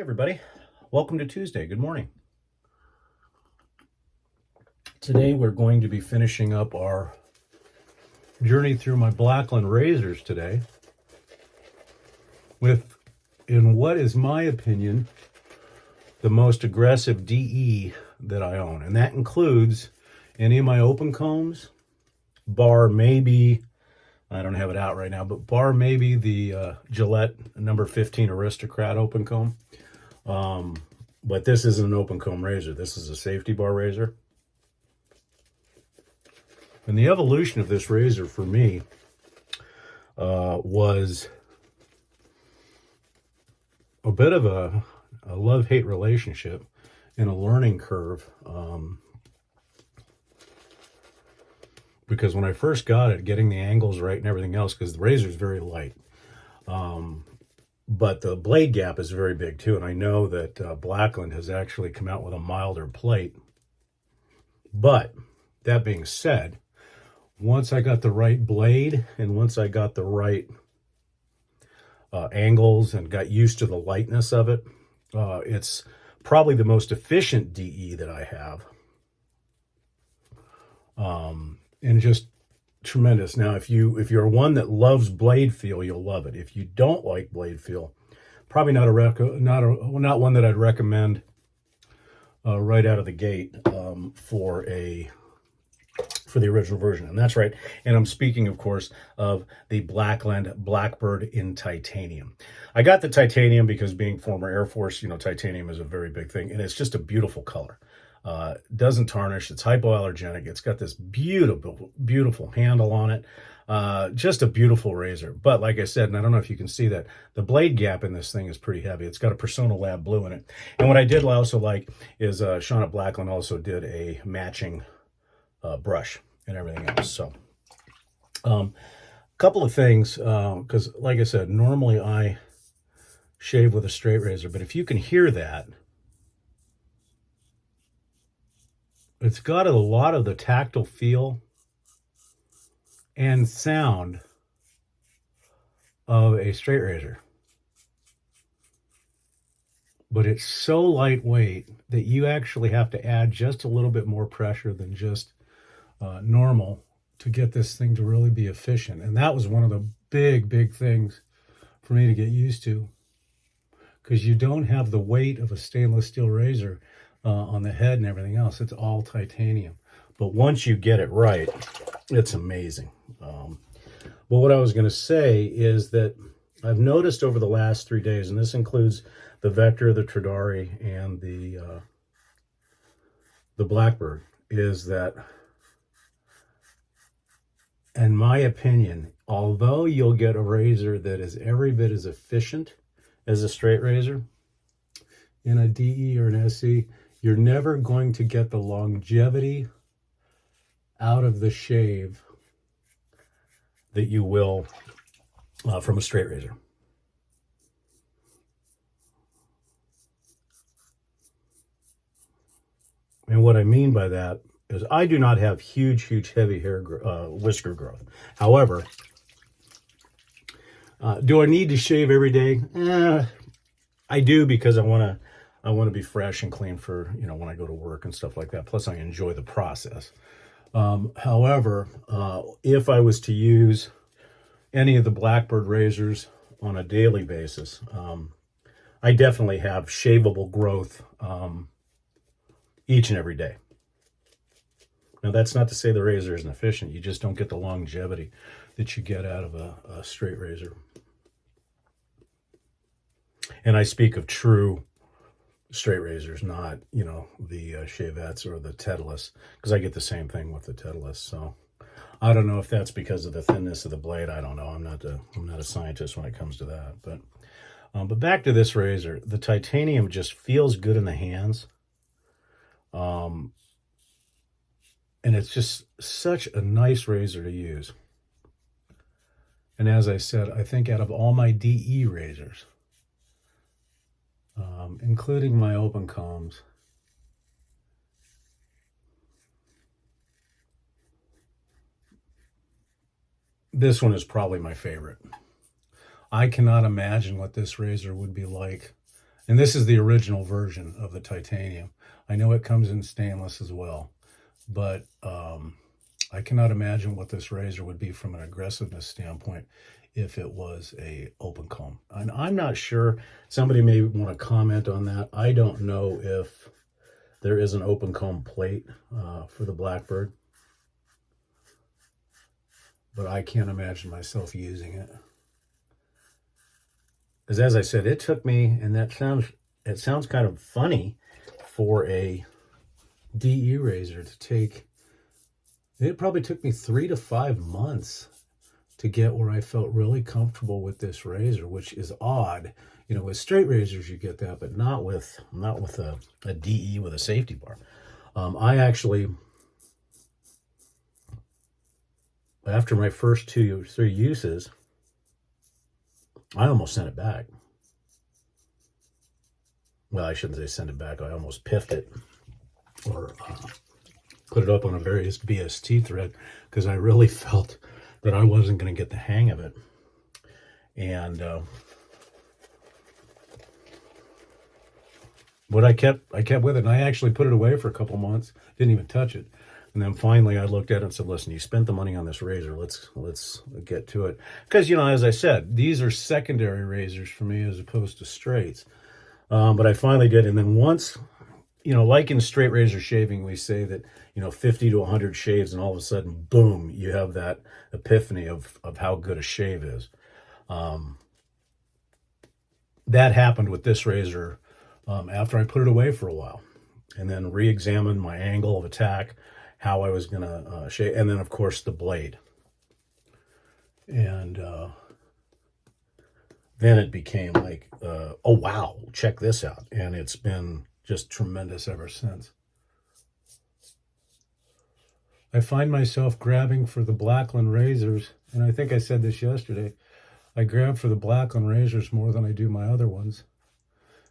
Everybody, welcome to Tuesday. Good morning. Today we're going to be finishing up our journey through my Blackland razors today with, in what is my opinion, the most aggressive DE that I own. And that includes any of my open combs, bar maybe, I don't have it out right now, but bar maybe the Gillette number 15 Aristocrat open comb. But this isn't an open comb razor. This is a safety bar razor. And the evolution of this razor for me was a bit of a love-hate relationship and a learning curve. Because when I first got it, getting the angles right and everything else, because the razor is very light. But the blade gap is very big too, and I know that Blackland has actually come out with a milder plate. But that being said, once I got the right blade and once I got the right angles and got used to the lightness of it, it's probably the most efficient DE that I have. And just tremendous. Now, if you're one that loves blade feel, you'll love it. If you don't like blade feel, probably not one that I'd recommend right out of the gate for the original version. And that's right. And I'm speaking, of course, of the Blackland Blackbird in titanium. I got the titanium because, being former Air Force, titanium is a very big thing, and it's just a beautiful color. Doesn't tarnish. It's hypoallergenic. It's got this beautiful, beautiful handle on it. Just a beautiful razor. But like I said, and I don't know if you can see that, the blade gap in this thing is pretty heavy. It's got a Persona Lab blue in it. And what I did also like is Sean at Blackland also did a matching brush and everything else. So a couple of things, because like I said, normally I shave with a straight razor, but if you can hear that, it's got a lot of the tactile feel and sound of a straight razor. But it's so lightweight that you actually have to add just a little bit more pressure than just normal to get this thing to really be efficient. And that was one of the big things for me to get used to, because you don't have the weight of a stainless steel razor on the head and everything else. It's all titanium. But once you get it right, it's amazing. But what I was going to say is that I've noticed over the last 3 days, and this includes the Vector, the Tridari, and the Blackbird, is that, in my opinion, although you'll get a razor that is every bit as efficient as a straight razor in a DE or an SE, you're never going to get the longevity out of the shave that you will from a straight razor. And what I mean by that is I do not have huge heavy hair whisker growth. However, do I need to shave every day? I do, because I want to be fresh and clean for, when I go to work and stuff like that. Plus, I enjoy the process. However, if I was to use any of the Blackbird razors on a daily basis, I definitely have shaveable growth each and every day. Now, that's not to say the razor isn't efficient. You just don't get the longevity that you get out of a straight razor. And I speak of true straight razors, not, the Shavettes or the Titleist, because I get the same thing with the Titleist. So I don't know if that's because of the thinness of the blade. I don't know. I'm not a scientist when it comes to that. But back to this razor, the titanium just feels good in the hands. And it's just such a nice razor to use. And as I said, I think out of all my DE razors, including my open combs, this one is probably my favorite. I cannot imagine what this razor would be like And this is the original version of the titanium. I know it comes in stainless as well, but I cannot imagine what this razor would be from an aggressiveness standpoint if it was a open comb. And I'm not sure, somebody may want to comment on that. I don't know if there is an open comb plate for the Blackbird, but I can't imagine myself using it. Because as I said, it took me, and it sounds kind of funny for a DE razor to take, it probably took me 3 to 5 months to get where I felt really comfortable with this razor, which is odd. You know, with straight razors you get that, but not with a DE with a safety bar. I actually, after my first 2 or 3 uses, I almost sent it back. Well, I shouldn't say send it back. I almost piffed it or put it up on a various BST thread because I really felt that I wasn't going to get the hang of it. And but I kept with it, and I actually put it away for a couple months. Didn't even touch it. And then finally I looked at it and said, listen, you spent the money on this razor. Let's get to it. Because, you know, as I said, these are secondary razors for me as opposed to straights. But I finally did. And then once, you know, like in straight razor shaving, we say that, you know, 50 to 100 shaves, and all of a sudden, boom, you have that epiphany of how good a shave is. That happened with this razor after I put it away for a while, and then re-examined my angle of attack, how I was going to shave, and then, of course, the blade. And then it became like, oh, wow, check this out. And it's been just tremendous ever since. I find myself grabbing for the Blackland razors, and I think I said this yesterday, I grab for the Blackland razors more than I do my other ones.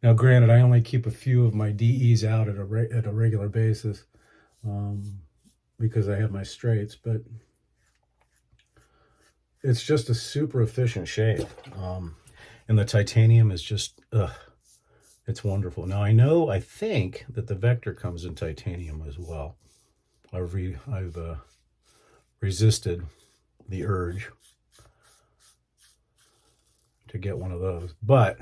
Now, granted, I only keep a few of my DEs out at a regular basis because I have my straights, but it's just a super efficient shave. And the titanium is just, it's wonderful. Now, I think that the Vector comes in titanium as well. I've resisted the urge to get one of those, but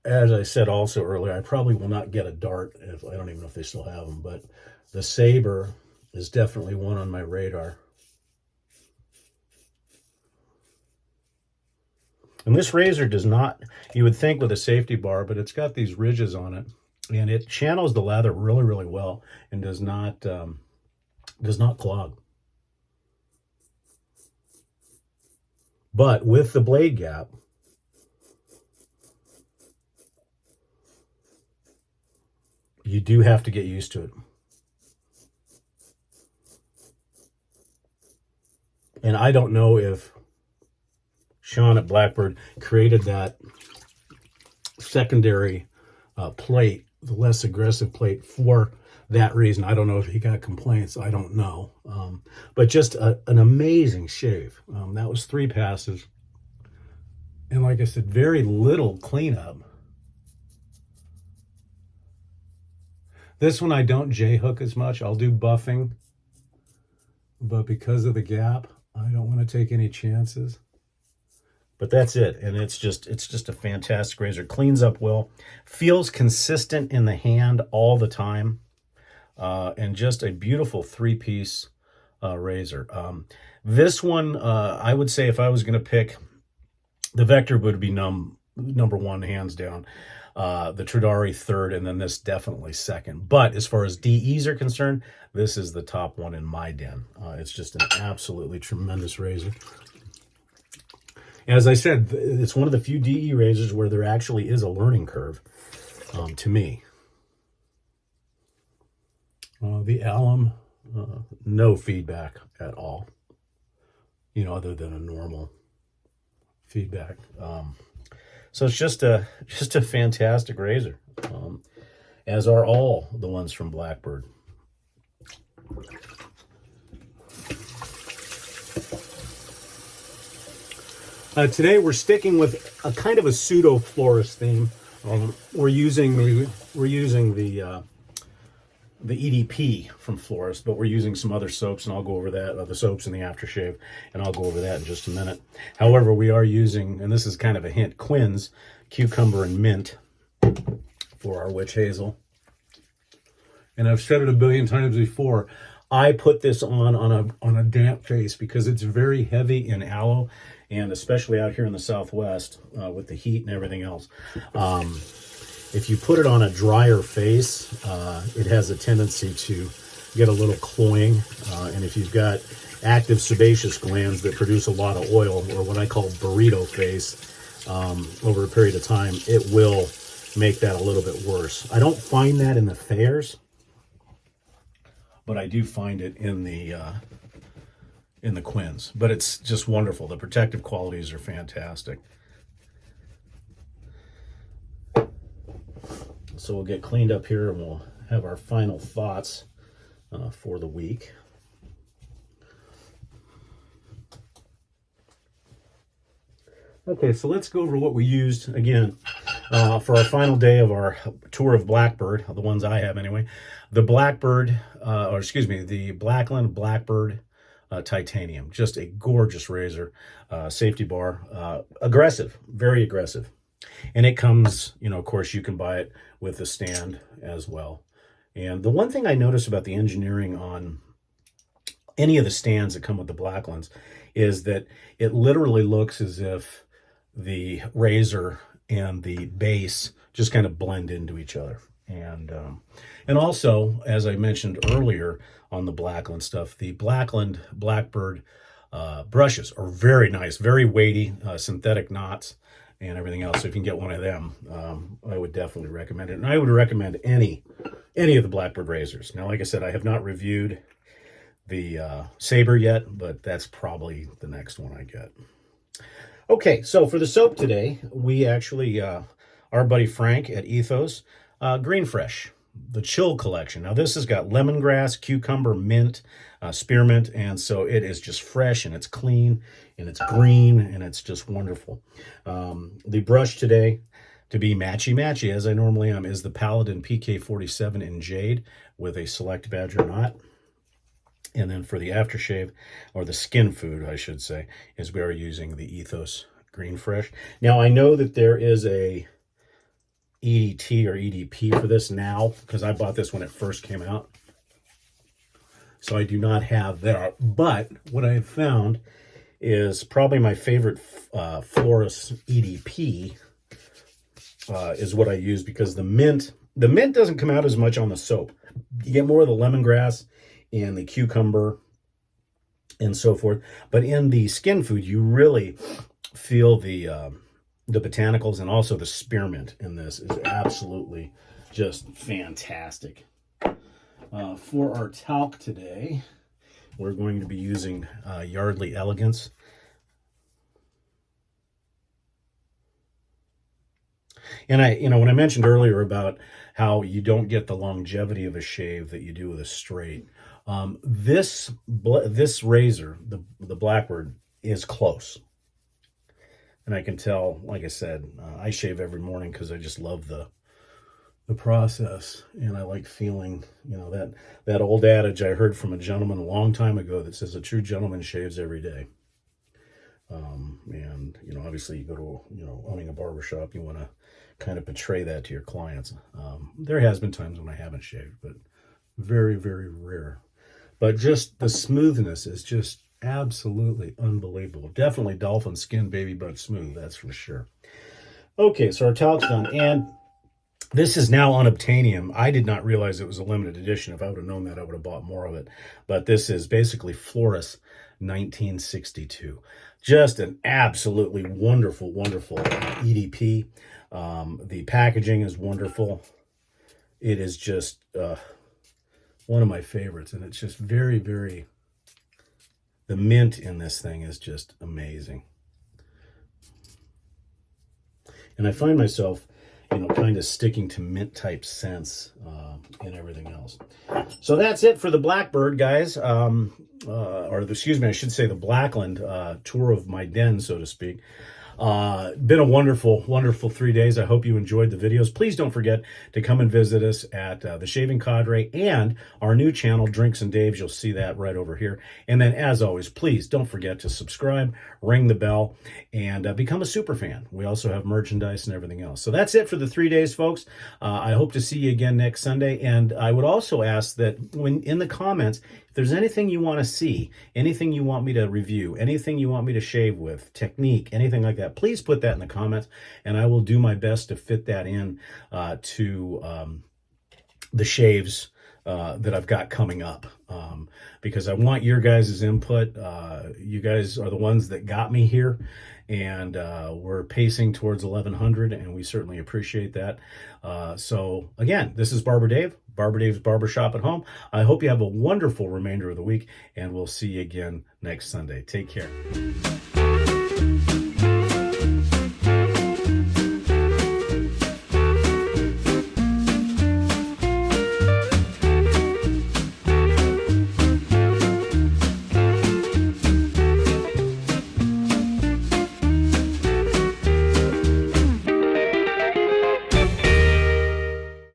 as I said also earlier, I probably will not get a Dart. If I don't even know if they still have them, but the Saber is definitely one on my radar. And this razor does not, you would think with a safety bar, but it's got these ridges on it, and it channels the lather really, really well, and does not clog. But with the blade gap, you do have to get used to it. And I don't know if Sean at Blackbird created that secondary plate, the less aggressive plate, for that reason. I don't know if he got complaints. I don't know. But just an amazing shave. That was 3 passes. And like I said, very little cleanup. This one I don't J-hook as much. I'll do buffing. But because of the gap, I don't want to take any chances. But that's it. And it's just a fantastic razor. Cleans up well. Feels consistent in the hand all the time. And just a beautiful 3-piece razor. This one, I would say if I was going to pick, the Vector would be number 1, hands down. The Tridari third, and then this definitely second. But as far as DEs are concerned, this is the top one in my den. It's just an absolutely tremendous razor. As I said, it's one of the few DE razors where there actually is a learning curve to me. The alum, no feedback at all, you know, other than a normal feedback. So it's just a fantastic razor, as are all the ones from Blackbird. Today we're sticking with a kind of a pseudo florist theme. We're using the EDP from Florist, but we're using some other soaps, and I'll go over that, the soaps and the aftershave, and I'll go over that in just a minute. However, we are using, and this is kind of a hint, Quinn's Cucumber and Mint for our witch hazel. And I've said it a billion times before, I put this on a damp face because it's very heavy in aloe, and especially out here in the Southwest with the heat and everything else. If you put it on a drier face, it has a tendency to get a little cloying. And if you've got active sebaceous glands that produce a lot of oil, or what I call burrito face, over a period of time, it will make that a little bit worse. I don't find that in the Thayers, but I do find it in the Quinn's. But it's just wonderful. The protective qualities are fantastic. So we'll get cleaned up here and we'll have our final thoughts for the week. Okay, so let's go over what we used again for our final day of our tour of Blackbird, the ones I have anyway. The Blackbird, the Blackland Blackbird Titanium. Just a gorgeous razor, safety bar, aggressive, very aggressive. And it comes, of course, you can buy it with the stand as well. And the one thing I notice about the engineering on any of the stands that come with the Blacklands is that it literally looks as if the razor and the base just kind of blend into each other. And also, as I mentioned earlier on the Blackland stuff, the Blackland Blackbird brushes are very nice, very weighty, synthetic knots and everything else. So if you can get one of them, I would definitely recommend it. And I would recommend any of the Blackbird razors. Now, like I said, I have not reviewed the Saber yet, but that's probably the next one I get. Okay, so for the soap today, we actually, our buddy Frank at Ethos, Green Fresh, the Chill Collection. Now, this has got lemongrass, cucumber, mint, spearmint, and so it is just fresh, and it's clean, and it's green, and it's just wonderful. The brush today, to be matchy-matchy, as I normally am, is the Paladin PK47 in Jade with a Select Badger knot. And then for the aftershave, or the skin food, I should say, is we are using the Ethos Green Fresh. Now, I know that there is a EDT or EDP for this now, because I bought this when it first came out. So I do not have that. But what I have found is probably my favorite Florist EDP is what I use, because the mint doesn't come out as much on the soap. You get more of the lemongrass and the cucumber and so forth. But in the skin food, you really feel the botanicals, and also the spearmint in this is absolutely just fantastic. For our talc today, we're going to be using Yardley Elegance. And when I mentioned earlier about how you don't get the longevity of a shave that you do with a straight, this razor, the Blackbird, is close. And I can tell, like I said, I shave every morning because I just love the process, and I like feeling, that old adage I heard from a gentleman a long time ago that says a true gentleman shaves every day. And obviously you go to owning a barbershop, you want to kind of portray that to your clients. There has been times when I haven't shaved, but very, very rare. But just the smoothness is just absolutely unbelievable. Definitely dolphin skin baby butt smooth, that's for sure. Okay, so our talc's done, and this is now unobtainium. I did not realize it was a limited edition. If I would have known that, I would have bought more of it. But this is basically Florist 1962. Just an absolutely wonderful, wonderful EDP. The packaging is wonderful. It is just one of my favorites, and it's just very, very... The mint in this thing is just amazing. And I find myself, kind of sticking to mint type scents and everything else. So that's it for the Blackbird, guys. Excuse me, I should say the Blackland tour of my den, so to speak. Been a wonderful, wonderful 3 days. I hope you enjoyed the videos. Please don't forget to come and visit us at the Shaving Cadre and our new channel, Drinks and Daves. You'll see that right over here. And then, as always, please don't forget to subscribe, ring the bell, and become a super fan. We also have merchandise and everything else. So that's it for the 3 days, folks. I hope to see you again next Sunday. And I would also ask that when in the comments, if there's anything you want to see, anything you want me to review, anything you want me to shave with, technique, anything like that, please put that in the comments, and I will do my best to fit that in to the shaves that I've got coming up, because I want your guys' input. You guys are the ones that got me here, and we're pacing towards 1100, and we certainly appreciate that. So again, this is Barber Dave, Barber Dave's Barbershop at Home. I hope you have a wonderful remainder of the week, and we'll see you again next Sunday. Take care.